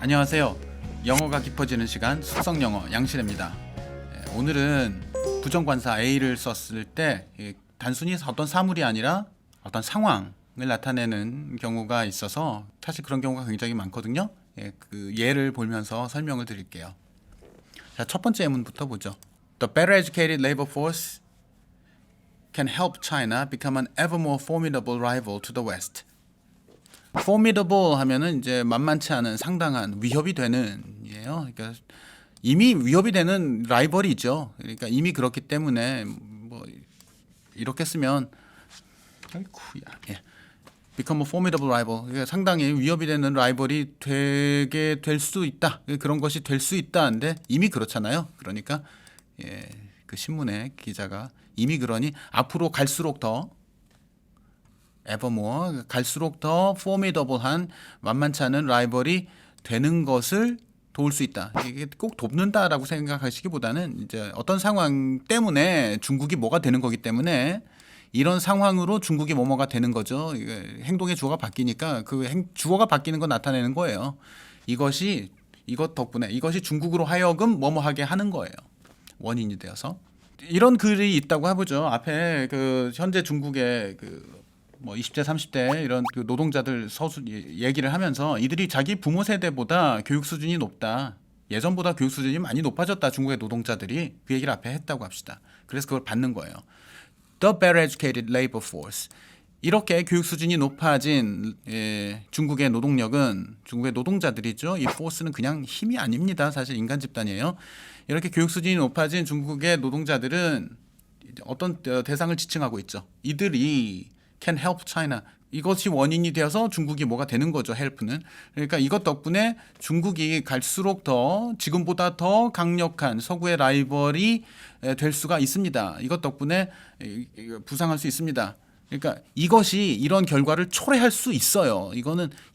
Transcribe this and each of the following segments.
안녕하세요. 영어가 깊어지는 시간 숙성영어 양실입니다. 오늘은 부정관사 A를 썼을 때 단순히 어떤 사물이 아니라 어떤 상황을 나타내는 경우가 있어서 사실 그런 경우가 굉장히 많거든요. 그 예를 보면서 설명을 드릴게요. 자, 첫 번째 예문부터 보죠. The better educated labor force can help China become an ever more formidable rival to the West. formidable 하면은 이제 만만치 않은 상당한 위협이 되는 이에요. 그러니까 이미 위협이 되는 라이벌이죠. 그러니까 이미 그렇기 때문에 뭐 이렇게 쓰면 아이쿠야. 예. become a formidable rival. 그러니까 상당히 위협이 되는 라이벌이 되게 될 수 있다. 그런 것이 될 수 있다는데 이미 그렇잖아요. 그러니까 그 신문의 기자가 이미 그러니 앞으로 갈수록 더 evermore 갈수록 더 formidable한 만만치 않은 라이벌이 되는 것을 도울 수 있다. 이게 꼭 돕는다라고 생각하시기보다는 이제 어떤 상황 때문에 중국이 뭐가 되는 거기 때문에 이런 상황으로 중국이 뭐뭐가 되는 거죠. 행동의 주어가 바뀌니까 그 주어가 바뀌는 거 나타내는 거예요. 이것 덕분에 이것이 중국으로 하여금 뭐뭐하게 하는 거예요. 원인이 되어서 이런 글이 있다고 해보죠. 앞에 그 현재 중국의 뭐 20대 30대 이런 그 노동자들 얘기를 하면서 이들이 자기 부모 세대보다 교육 수준이 높다. 예전보다 교육 수준이 많이 높아졌다. 중국의 노동자들이 그 얘기를 앞에 했다고 합시다. 그래서 그걸 받는 거예요. The better educated labor force. 이렇게 교육 수준이 높아진 중국의 노동력은 중국의 노동자들이죠. 이 force는 그냥 힘이 아닙니다. 사실 인간 집단이에요. 이렇게 교육 수준이 높아진 중국의 노동자들은 어떤 대상을 지칭하고 있죠. 이들이 can help China. 이것이 원인이 되어서 중국이 뭐가 되는 거죠. help는. 그러니까 이것 덕분에 중국이 갈수록 더 지금보다 더 강력한 서구의 라이벌이 될 수가 있습니다. 이것 덕분에 부상할 수 있습니다. 그러니까 이것이 이런 결과를 초래할 수 있어요.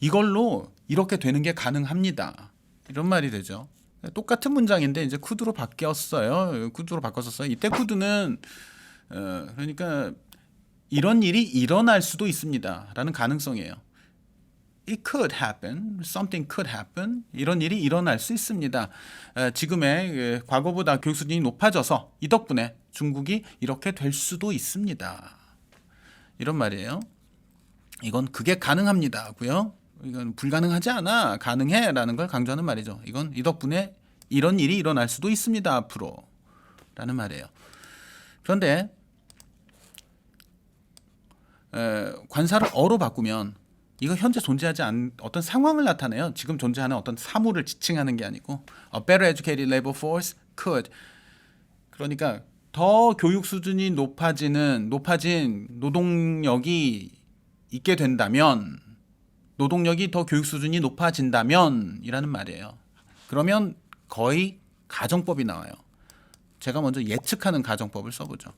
이걸로 이렇게 되는 게 가능합니다. 이런 말이 되죠. 똑같은 문장인데 이제 could로 바뀌었어요. could로 바꿨었어요. 이때 could는 그러니까 이런 일이 일어날 수도 있습니다. 라는 가능성이에요. It could happen. Something could happen. 이런 일이 일어날 수 있습니다. 지금의 과거보다 교육 수준이 높아져서 이 덕분에 중국이 이렇게 될 수도 있습니다. 이런 말이에요. 이건 그게 가능합니다고요. 이건 불가능하지 않아. 가능해. 라는 걸 강조하는 말이죠. 이건 이 덕분에 이런 일이 일어날 수도 있습니다. 앞으로. 라는 말이에요. 그런데 관사를 어로 바꾸면 이거 현재 존재하지 않은 어떤 상황을 나타내요. 지금 존재하는 어떤 사물을 지칭하는 게 아니고 A better educated labor force could. 그러니까 더 교육 수준이 높아진 노동력이 있게 된다면 노동력이 더 교육 수준이 높아진다면 이라는 말이에요. 그러면 거의 가정법이 나와요. 제가 먼저 예측하는 가정법을 써보죠.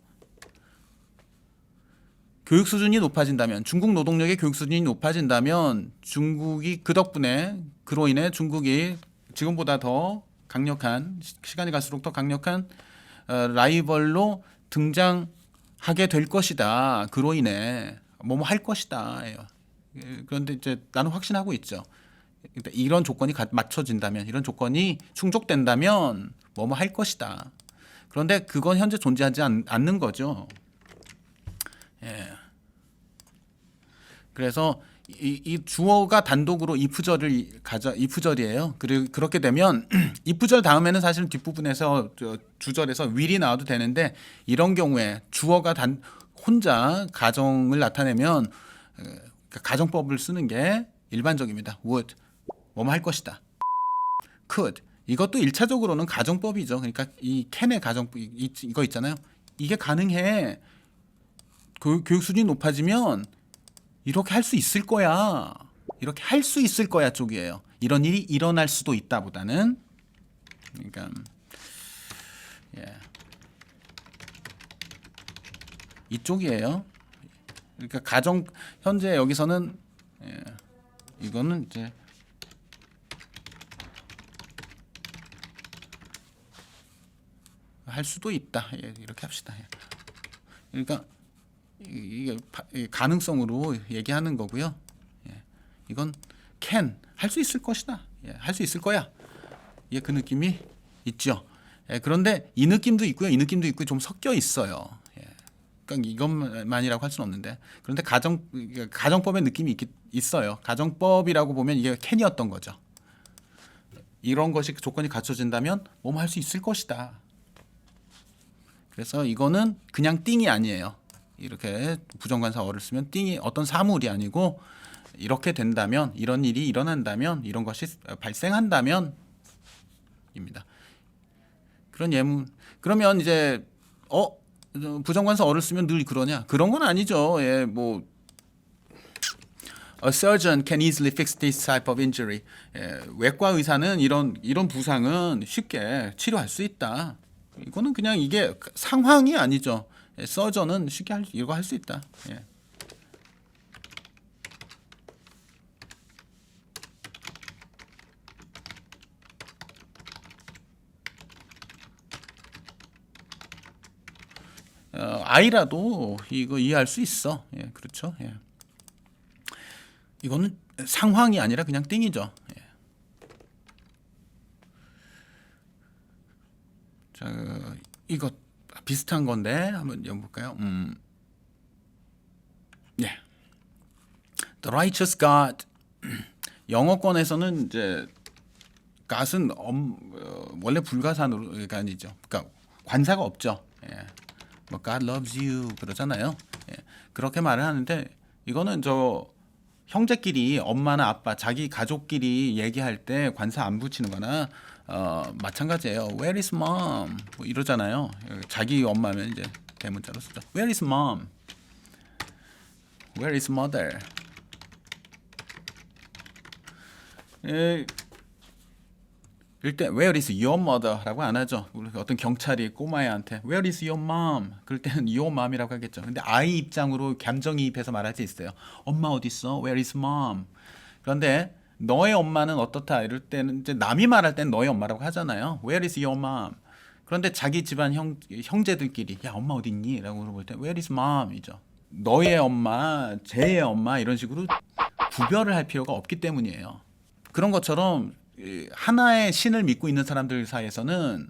교육 수준이 높아진다면 중국 노동력의 교육 수준이 높아진다면 중국이 그로 인해 중국이 지금보다 더 강력한 시간이 갈수록 더 강력한 라이벌로 등장하게 될 것이다. 그로 인해 뭐뭐 할 것이다. 그런데 이제 나는 확신하고 있죠. 이런 조건이 맞춰진다면 이런 조건이 충족된다면 뭐뭐 할 것이다. 그런데 그건 현재 존재하지 않는 거죠. 예. 그래서 이 주어가 단독으로 if절이에요. 그렇게 되면 if절 다음에는 사실 뒷부분에서 주절에서 will이 나와도 되는데 이런 경우에 주어가 혼자 가정을 나타내면 가정법을 쓰는 게 일반적입니다. would 뭐뭐 할 것이다. could 이것도 1차적으로는 가정법이죠. 그러니까 이 can의 가정법 이거 있잖아요. 이게 가능해. 교육 수준이 높아지면 이렇게 할 수 있을 거야. 이렇게 할 수 있을 거야 쪽이에요. 이런 일이 일어날 수도 있다 보다는 그러니까 이쪽이에요. 그러니까 현재 여기서는 이거는 이제 할 수도 있다. 이렇게 합시다. 그러니까 이게 가능성으로 얘기하는 거고요. 이건 can 할 수 있을 것이다. 예, 할 수 있을 거야. 예, 그 느낌이 있죠. 예, 그런데 이 느낌도 있고요. 이 느낌도 있고 좀 섞여 있어요. 예, 그러니까 이것만이라고 할 수는 없는데 그런데 가정법의 느낌이 있어요. 가정법이라고 보면 이게 캔이었던 거죠. 이런 것이 조건이 갖춰진다면 뭐뭐 할 수 있을 것이다. 그래서 이거는 그냥 띵이 아니에요. 이렇게 부정관사 어를 쓰면 띵이 어떤 사물이 아니고 이렇게 된다면 이런 일이 일어난다면 이런 것이 발생한다면 입니다. 그런 예문 그러면 이제 부정관사 어를 쓰면 늘 그러냐? 그런 건 아니죠. 예, 뭐 A surgeon can easily fix this type of injury. 예, 외과 의사는 이런 부상은 쉽게 치료할 수 있다. 이거는 그냥 이게 상황이 아니죠. 예, 서전은 쉽게 이거 할 수 있다. 예. 아이라도 이거 이해할 수 있어. 예, 그렇죠. 예. 이거는 상황이 아니라 그냥 띵이죠. 예. 자, 이거 비슷한 건데 한번 읽어볼까요? 예. The righteous God. 영어권에서는 이제 God은 원래 불가산으로가 아니죠. 그러니까 관사가 없죠. 예. 뭐 God loves you 그러잖아요. 예. 그렇게 말을 하는데 이거는 저 형제끼리 엄마나 아빠 자기 가족끼리 얘기할 때 관사 안 붙이는 거나 마찬가지예요. Where is mom? 뭐 이러잖아요. 자기 엄마는 이제 대문자로 쓰죠. Where is mom? Where is mother? 일단 Where is your mother라고 안 하죠. 우리 어떤 경찰이 꼬마애한테 Where is your mom? 그럴 때는 your mom이라고 하겠죠. 근데 아이 입장으로 감정이입해서 말할 수 있어요. 엄마 어디 있어? Where is mom? 그런데 너의 엄마는 어떻다 이럴 때는 이제 남이 말할 땐 너의 엄마라고 하잖아요. Where is your mom? 그런데 자기 집안 형제들끼리 야 엄마 어디 있니? 라고 물어볼 때 Where is mom이죠. 너의 엄마, 쟤의 엄마 이런 식으로 구별을 할 필요가 없기 때문이에요. 그런 것처럼 하나의 신을 믿고 있는 사람들 사이에서는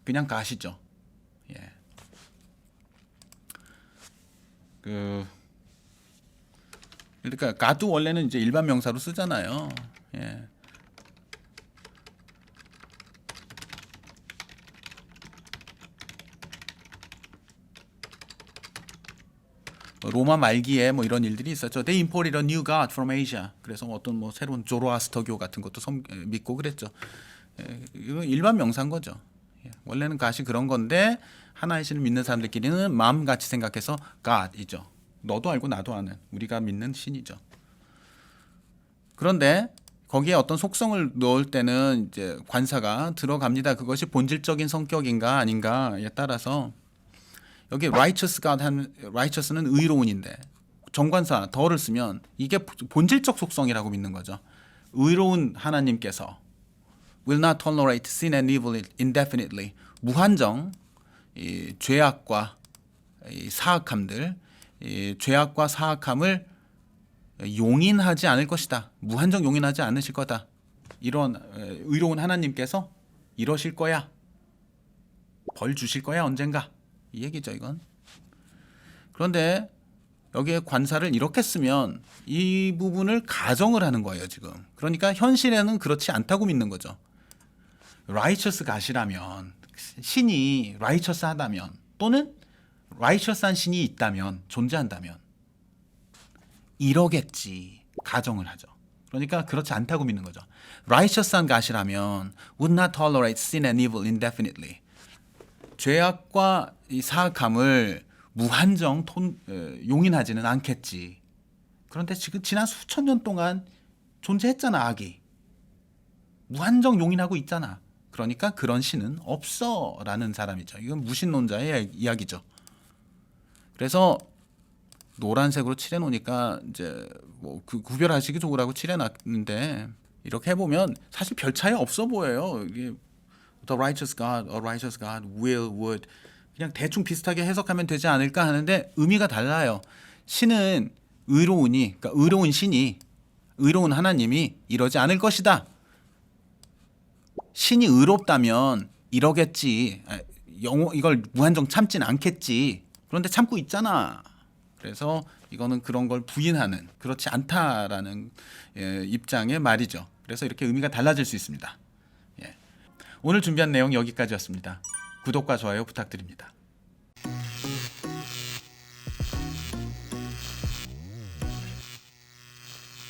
그냥 가시죠. 예. 그러니까 가도 원래는 이제 일반 명사로 쓰잖아요. 예. 로마 말기에 뭐 이런 일들이 있었죠. They imported a new god from Asia. 그래서 어떤 뭐 새로운 조로아스터교 같은 것도 믿고 그랬죠. 이거 일반 명사인 거죠. 원래는 갓이 그런 건데 하나의 신을 믿는 사람들끼리는 마음같이 생각해서 God이죠. 너도 알고 나도 아는 우리가 믿는 신이죠. 그런데 거기에 어떤 속성을 넣을 때는 이제 관사가 들어갑니다. 그것이 본질적인 성격인가 아닌가에 따라서 여기 righteous God righteous는 의로운인데 정관사 더를 쓰면 이게 본질적 속성이라고 믿는 거죠. 의로운 하나님께서 will not tolerate sin and evil indefinitely. 무한정 이 죄악과 이 사악함들, 이 죄악과 사악함을 용인하지 않을 것이다. 무한정 용인하지 않으실 거다. 이런 의로운 하나님께서 이러실 거야. 벌 주실 거야 언젠가. 이 얘기죠 이건. 그런데 여기에 관사를 이렇게 쓰면 이 부분을 가정을 하는 거예요 지금. 그러니까 현실에는 그렇지 않다고 믿는 거죠. righteous God이라면 신이 righteous 하다면 또는 righteous한 신이 있다면 존재한다면 이러겠지 가정을 하죠. 그러니까 그렇지 않다고 믿는 거죠. righteous한 God이라면 would not tolerate sin and evil indefinitely. 죄악과 이 사악함을 무한정 용인하지는 않겠지. 그런데 지금 지난 수천 년 동안 존재했잖아 악이. 무한정 용인하고 있잖아. 그러니까 그런 신은 없어라는 사람이죠. 이건 무신론자의 이야기죠. 그래서 노란색으로 칠해놓으니까 이제 뭐 그 구별하시기 좋으라고 칠해놨는데 이렇게 해보면 사실 별 차이 없어 보여요. 이게 The righteous God, a righteous God, will, would 그냥 대충 비슷하게 해석하면 되지 않을까 하는데 의미가 달라요. 신은 의로우니, 그러니까 의로운 신이, 의로운 하나님이 이러지 않을 것이다. 신이 의롭다면 이러겠지. 이걸 무한정 참진 않겠지. 그런데 참고 있잖아. 그래서 이거는 그런 걸 부인하는, 그렇지 않다라는 입장의 말이죠. 그래서 이렇게 의미가 달라질 수 있습니다. 예. 오늘 준비한 내용 여기까지였습니다. 구독과 좋아요 부탁드립니다.